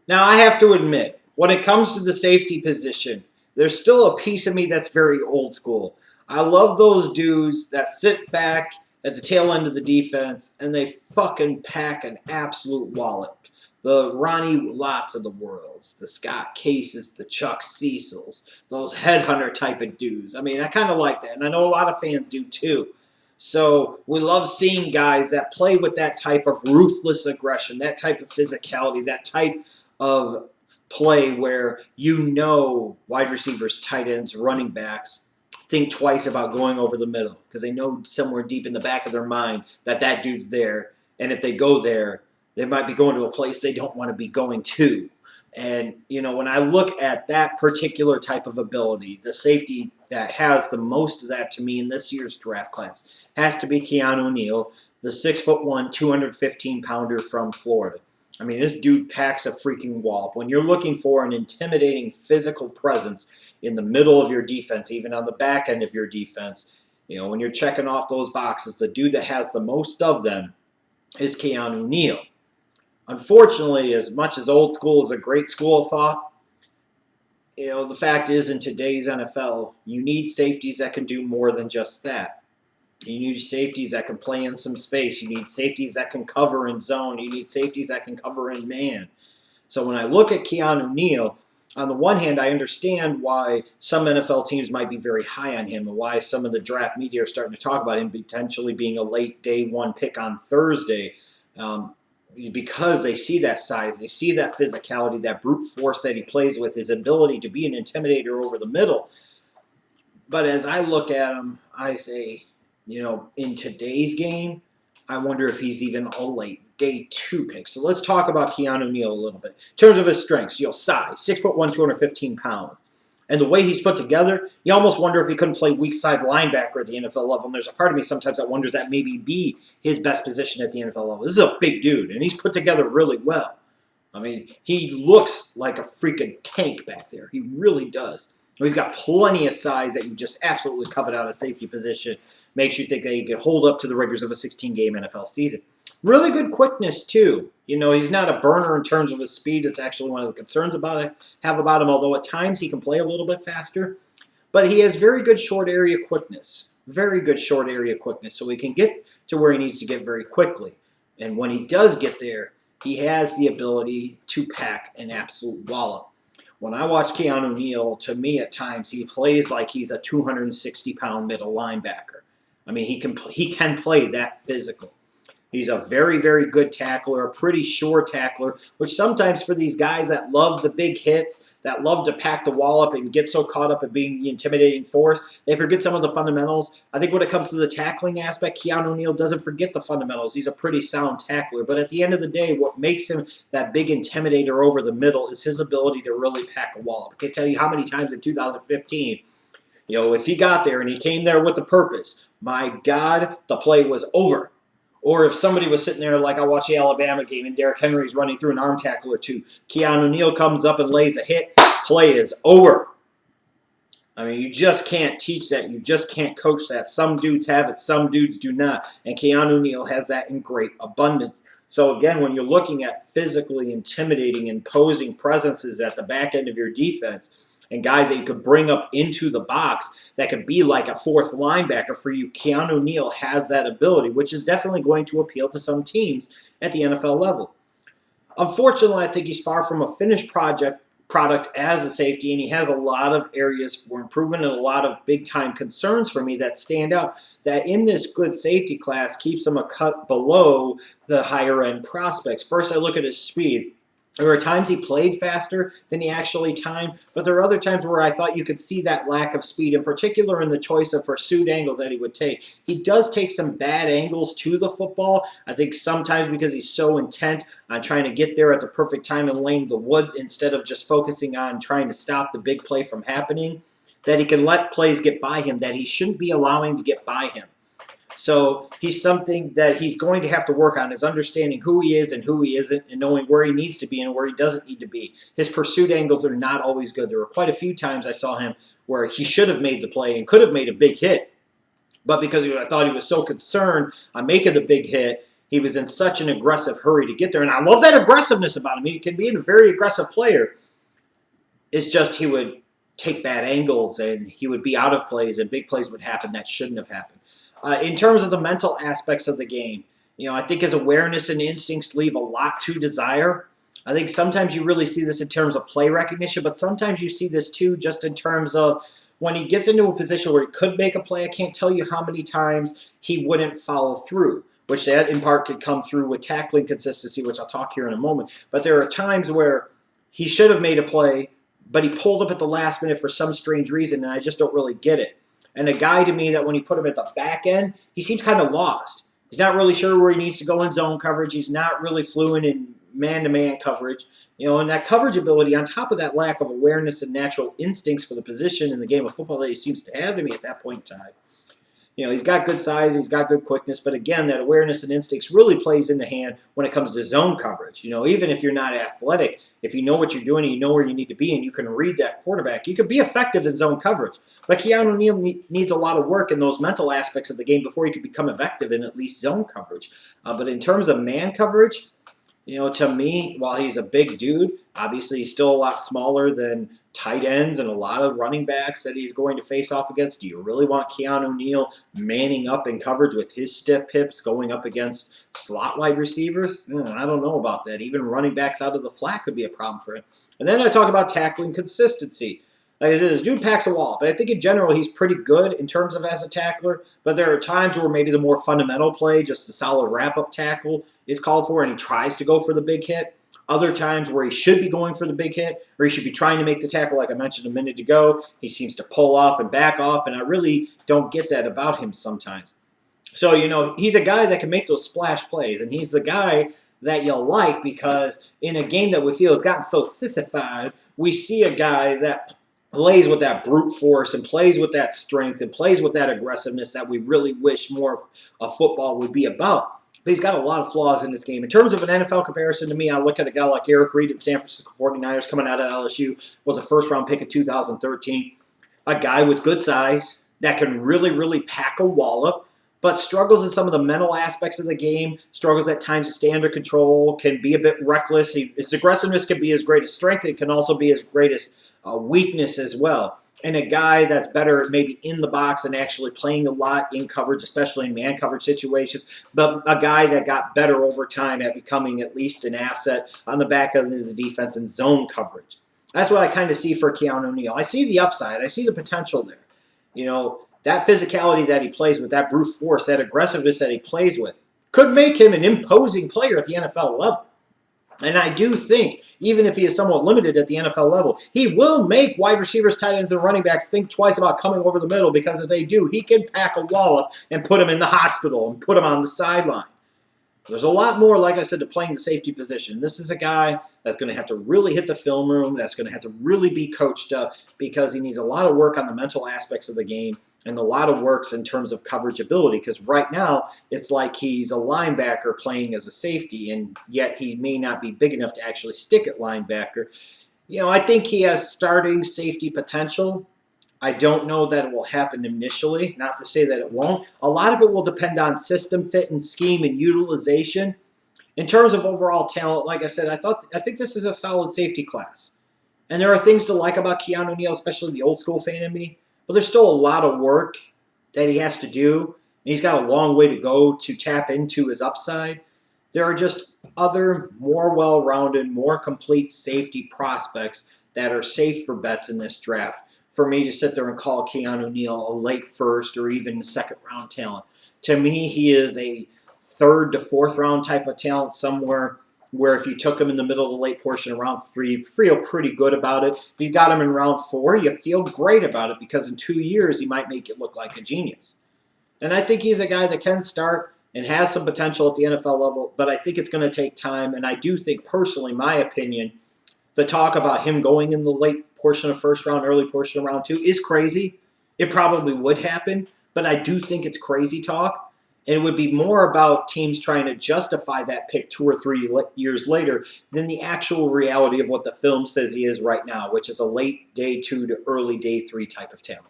Now, I have to admit, when it comes to the safety position, there's still a piece of me that's very old school. I love those dudes that sit back at the tail end of the defense and they fucking pack an absolute wallop. The Ronnie Lotts of the worlds, the Scott Cases, the Chuck Cecils, those headhunter type of dudes. I mean, I kind of like that, and I know a lot of fans do too. So we love seeing guys that play with that type of ruthless aggression, that type of physicality, that type of play where wide receivers, tight ends, running backs think twice about going over the middle because they know somewhere deep in the back of their mind that that dude's there. And if they go there, they might be going to a place they don't want to be going to. And, when I look at that particular type of ability, the safety that has the most of that to me in this year's draft class has to be Keanu Neal, the 6'1", 215-pounder from Florida. I mean, this dude packs a freaking wallop. When you're looking for an intimidating physical presence in the middle of your defense, even on the back end of your defense, when you're checking off those boxes, the dude that has the most of them is Keanu Neal. Unfortunately, as much as old school is a great school of thought, the fact is in today's NFL, you need safeties that can do more than just that. You need safeties that can play in some space. You need safeties that can cover in zone. You need safeties that can cover in man. So when I look at Keanu Neal, on the one hand, I understand why some NFL teams might be very high on him and why some of the draft media are starting to talk about him potentially being a late day one pick on Thursday. Because they see that size, they see that physicality, that brute force that he plays with, his ability to be an intimidator over the middle. But as I look at him, I say, in today's game, I wonder if he's even a late day 2 pick. So let's talk about Keanu Neal a little bit. In terms of his strengths, size, 6'1", 215 pounds. And the way he's put together, you almost wonder if he couldn't play weak side linebacker at the NFL level. And there's a part of me sometimes that wonders that maybe be his best position at the NFL level. This is a big dude, and he's put together really well. I mean, he looks like a freaking tank back there. He really does. He's got plenty of size that you just absolutely covet out a safety position. Makes you think that he could hold up to the rigors of a 16-game NFL season. Really good quickness, too. He's not a burner in terms of his speed. It's actually one of the concerns about him, although at times he can play a little bit faster. But he has very good short area quickness. Very good short area quickness. So he can get to where he needs to get very quickly. And when he does get there, he has the ability to pack an absolute wallop. When I watch Keanu Neal, to me at times, he plays like he's a 260-pound middle linebacker. I mean, he can play that physical. He's a very, very good tackler, a pretty sure tackler, which sometimes for these guys that love the big hits, that love to pack the wallop and get so caught up in being the intimidating force, they forget some of the fundamentals. I think when it comes to the tackling aspect, Keanu Neal doesn't forget the fundamentals. He's a pretty sound tackler. But at the end of the day, what makes him that big intimidator over the middle is his ability to really pack a wallop. I can't tell you how many times in 2015, if he got there and he came there with the purpose, my God, the play was over. Or if somebody was sitting there, like I watched the Alabama game, and Derrick Henry's running through an arm tackle or two, Keanu Neal comes up and lays a hit, play is over. I mean, you just can't teach that. You just can't coach that. Some dudes have it, some dudes do not. And Keanu Neal has that in great abundance. So again, when you're looking at physically intimidating, imposing presences at the back end of your defense, and guys that you could bring up into the box that could be like a fourth linebacker for you, Keanu Neal has that ability, which is definitely going to appeal to some teams at the NFL level. Unfortunately, I think he's far from a finished product as a safety, and he has a lot of areas for improvement and a lot of big-time concerns for me that stand out that in this good safety class keeps him a cut below the higher-end prospects. First, I look at his speed. There were times he played faster than he actually timed, but there are other times where I thought you could see that lack of speed, in particular in the choice of pursuit angles that he would take. He does take some bad angles to the football, I think sometimes because he's so intent on trying to get there at the perfect time and laying the wood instead of just focusing on trying to stop the big play from happening, that he can let plays get by him that he shouldn't be allowing to get by him. So he's something that he's going to have to work on, is understanding who he is and who he isn't and knowing where he needs to be and where he doesn't need to be. His pursuit angles are not always good. There were quite a few times I saw him where he should have made the play and could have made a big hit, but because I thought he was so concerned on making the big hit, He was in such an aggressive hurry to get there. And I love that aggressiveness about him. He can be a very aggressive player. It's just he would take bad angles and he would be out of plays and big plays would happen that shouldn't have happened. In terms of the mental aspects of the game, I think his awareness and instincts leave a lot to desire. I think sometimes you really see this in terms of play recognition, but sometimes you see this too just in terms of when he gets into a position where he could make a play. I can't tell you how many times he wouldn't follow through, which that in part could come through with tackling consistency, which I'll talk here in a moment. But there are times where he should have made a play, but he pulled up at the last minute for some strange reason, and I just don't really get it. And a guy to me that when you put him at the back end, he seems kind of lost. He's not really sure where he needs to go in zone coverage. He's not really fluent in man-to-man coverage. And that coverage ability on top of that lack of awareness and natural instincts for the position in the game of football that he seems to have to me at that point in time. He's got good size, he's got good quickness, but again, that awareness and instincts really plays in the hand when it comes to zone coverage. Even if you're not athletic, if you know what you're doing and you know where you need to be and you can read that quarterback, you can be effective in zone coverage. But Keanu Neal needs a lot of work in those mental aspects of the game before he can become effective in at least zone coverage. But in terms of man coverage, to me, while he's a big dude, obviously he's still a lot smaller than tight ends and a lot of running backs that he's going to face off against. Do you really want Keanu Neal manning up in coverage with his stiff hips going up against slot wide receivers? I don't know about that. Even running backs out of the flat could be a problem for him. And then I talk about tackling consistency. Like I said, this dude packs a wall, but I think in general he's pretty good in terms of as a tackler. But there are times where maybe the more fundamental play, just the solid wrap-up tackle, is called for, and he tries to go for the big hit. Other times where he should be going for the big hit, or he should be trying to make the tackle, like I mentioned a minute ago, he seems to pull off and back off, and I really don't get that about him sometimes. So, he's a guy that can make those splash plays, and he's the guy that you like because in a game that we feel has gotten so sissified, we see a guy that plays with that brute force and plays with that strength and plays with that aggressiveness that we really wish more of football would be about. But he's got a lot of flaws in this game. In terms of an NFL comparison to me, I look at a guy like Eric Reed at the San Francisco 49ers coming out of LSU, was a first-round pick in 2013. A guy with good size that can really, really pack a wallop, but struggles in some of the mental aspects of the game, struggles at times to stay under control, can be a bit reckless. His aggressiveness can be his greatest strength. It can also be his greatest weakness as well. And a guy that's better maybe in the box and actually playing a lot in coverage, especially in man coverage situations, but a guy that got better over time at becoming at least an asset on the back end of the defense in zone coverage. That's what I kind of see for Keanu Neal. I see the upside. I see the potential there. That physicality that he plays with, that brute force, that aggressiveness that he plays with, could make him an imposing player at the NFL level. And I do think, even if he is somewhat limited at the NFL level, he will make wide receivers, tight ends, and running backs think twice about coming over the middle because if they do, he can pack a wallop and put them in the hospital and put them on the sideline. There's a lot more, like I said, to playing the safety position. This is a guy that's going to have to really hit the film room, that's going to have to really be coached up because he needs a lot of work on the mental aspects of the game and a lot of works in terms of coverage ability because right now it's like he's a linebacker playing as a safety and yet he may not be big enough to actually stick at linebacker. I think he has starting safety potential. I don't know that it will happen initially, not to say that it won't. A lot of it will depend on system fit and scheme and utilization. In terms of overall talent, like I said, I think this is a solid safety class. And there are things to like about Keanu Neal, especially the old school fan in me, but there's still a lot of work that he has to do. And he's got a long way to go to tap into his upside. There are just other more well-rounded, more complete safety prospects that are safe for bets in this draft. For me to sit there and call Keanu Neal a late first or even second round talent. To me, he is a third to fourth round type of talent somewhere where if you took him in the middle of the late portion of round 3, you feel pretty good about it. If you got him in round 4, you feel great about it because in 2 years he might make it look like a genius. And I think he's a guy that can start and has some potential at the NFL level, but I think it's going to take time. And I do think personally, my opinion, the talk about him going in the late portion of first round, early portion of round 2 is crazy. It probably would happen, but I do think it's crazy talk. And it would be more about teams trying to justify that pick 2 or 3 years later than the actual reality of what the film says he is right now, which is a late day 2 to early day 3 type of talent.